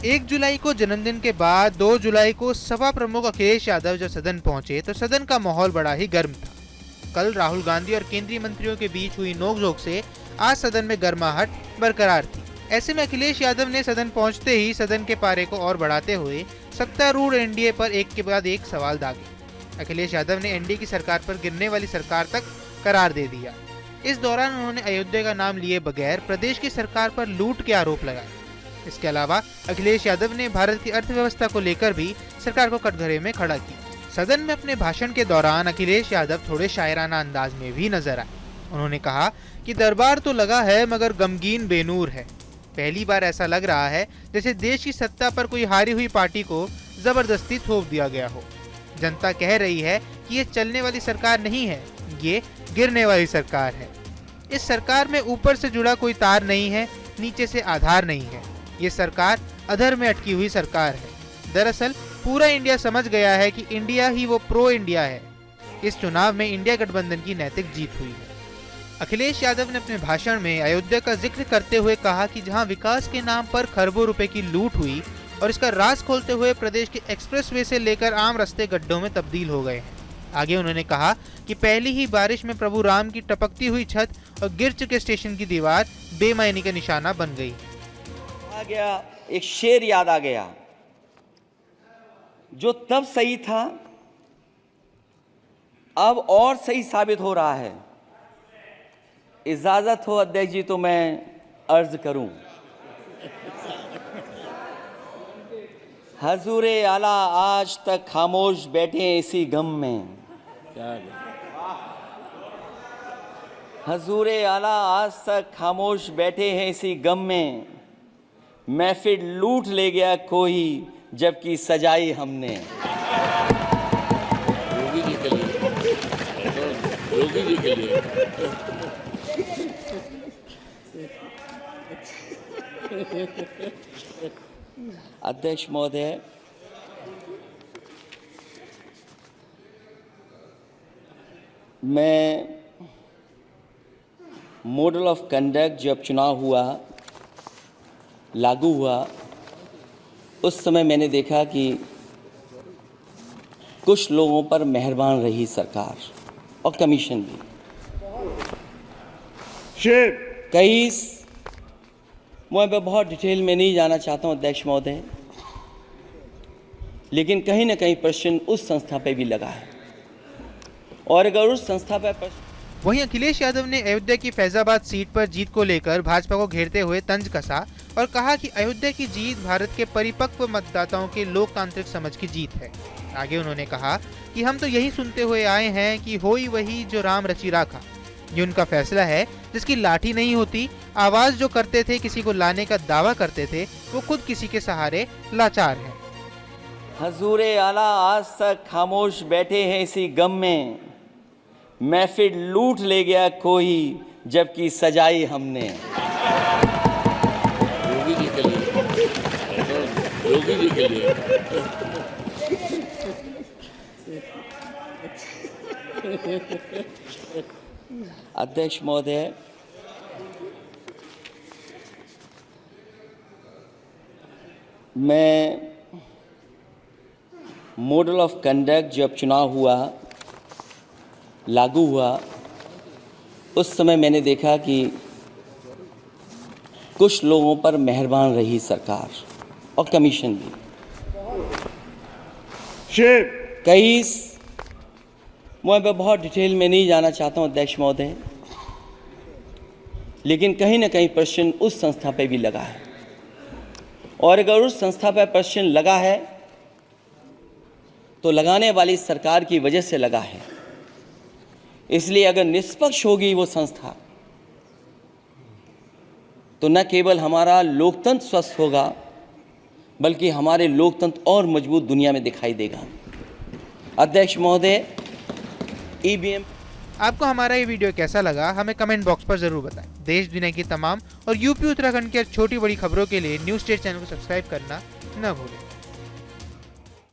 1 जुलाई को जन्मदिन के बाद 2 जुलाई को सपा प्रमुख अखिलेश यादव जब सदन पहुंचे तो सदन का माहौल बड़ा ही गर्म था। कल राहुल गांधी और केंद्रीय मंत्रियों के बीच हुई नोकझोंक से आज सदन में गर्माहट बरकरार थी। ऐसे में अखिलेश यादव ने सदन पहुंचते ही सदन के पारे को और बढ़ाते हुए सत्तारूढ़ एनडीए पर एक के बाद एक सवाल दागे। अखिलेश यादव ने एनडीए की सरकार पर गिरने वाली सरकार तक करार दे दिया। इस दौरान उन्होंने अयोध्या का नाम लिए बगैर प्रदेश की सरकार पर लूट के आरोप लगाए। इसके अलावा अखिलेश यादव ने भारत की अर्थव्यवस्था को लेकर भी सरकार को कटघरे में खड़ा किया। सदन में अपने भाषण के दौरान अखिलेश यादव थोड़े शायराना अंदाज में भी नजर आए। उन्होंने कहा कि दरबार तो लगा है मगर गमगीन बेनूर है। पहली बार ऐसा लग रहा है जैसे देश की सत्ता पर कोई हारी हुई पार्टी को जबरदस्ती थोप दिया गया हो। जनता कह रही है कि ये चलने वाली सरकार नहीं है, ये गिरने वाली सरकार है। इस सरकार में ऊपर से जुड़ा कोई तार नहीं है, नीचे से आधार नहीं है। ये सरकार अधर में अटकी हुई सरकार है। दरअसल पूरा इंडिया समझ गया है कि इंडिया ही वो प्रो इंडिया है। इस चुनाव में इंडिया गठबंधन की नैतिक जीत हुई है। अखिलेश यादव ने अपने भाषण में अयोध्या का जिक्र करते हुए कहा कि जहां विकास के नाम पर खरबों रुपए की लूट हुई और इसका राज खोलते हुए प्रदेश के एक्सप्रेसवे से लेकर आम रास्ते गड्ढों में तब्दील हो गए हैं। आगे उन्होंने कहा कि पहली ही बारिश में प्रभु राम की टपकती हुई छत और गिर चुके स्टेशन की दीवार बेमायनी का निशाना बन गई। आ गया एक शेर याद आ गया, जो तब सही था अब और सही साबित हो रहा है। इजाजत हो अध्यक्ष जी तो मैं अर्ज करूं। हजूरे आला आज तक खामोश बैठे इसी गम में। हजूरे आला आज तक खामोश बैठे हैं इसी गम में। महफिल लूट ले गया कोई जबकि सजाई हमने। योगी जी के लिए, योगी जी के लिए। अध्यक्ष महोदय, मैं मॉडल ऑफ कंडक्ट जब चुनाव हुआ लागू हुआ उस समय मैंने देखा कि कुछ लोगों पर मेहरबान रही सरकार और कमीशन भी। कई मैं बहुत डिटेल में नहीं जाना चाहता हूं अध्यक्ष महोदय, लेकिन कहीं ना कहीं प्रश्न उस संस्था पे भी लगा है और अगर उस संस्था पर वहीं अखिलेश यादव ने अयोध्या की फैजाबाद सीट पर जीत को लेकर भाजपा को घेरते हुए तंज कसा और कहा कि अयोध्या की जीत भारत के परिपक्व मतदाताओं के लोकतांत्रिक समझ की जीत है। आगे उन्होंने कहा कि हम तो यही सुनते हुए आए हैं कि होई वही जो राम रचि राखा। ये उनका फैसला है जिसकी लाठी नहीं होती। आवाज जो करते थे, किसी को लाने का दावा करते थे, वो खुद किसी के सहारे लाचार है। हजूरे आला आज तक खामोश बैठे हैं इसी गम में। महफिल लूट ले गया कोई जबकि सजाई हमने। योगी जी के लिए, योगी जी के लिए। अध्यक्ष महोदय, मैं मॉडल ऑफ कंडक्ट जब चुनाव हुआ लागू हुआ उस समय मैंने देखा कि कुछ लोगों पर मेहरबान रही सरकार और कमीशन भी। कई मैं बहुत डिटेल में नहीं जाना चाहता हूं अध्यक्ष महोदय, लेकिन कहीं ना कहीं प्रश्न उस संस्था पे भी लगा है और अगर उस संस्था पर प्रश्न लगा है तो लगाने वाली सरकार की वजह से लगा है। इसलिए अगर निष्पक्ष होगी वो संस्था तो न केवल हमारा लोकतंत्र स्वस्थ होगा बल्कि हमारे लोकतंत्र और मजबूत दुनिया में दिखाई देगा। अध्यक्ष महोदय, ईवीएम। आपको हमारा ये वीडियो कैसा लगा हमें कमेंट बॉक्स पर जरूर बताएं। देश दुनिया की तमाम और यूपी उत्तराखंड की छोटी बड़ी खबरों के लिए न्यूज़ स्टेट चैनल को सब्सक्राइब करना न भूलें।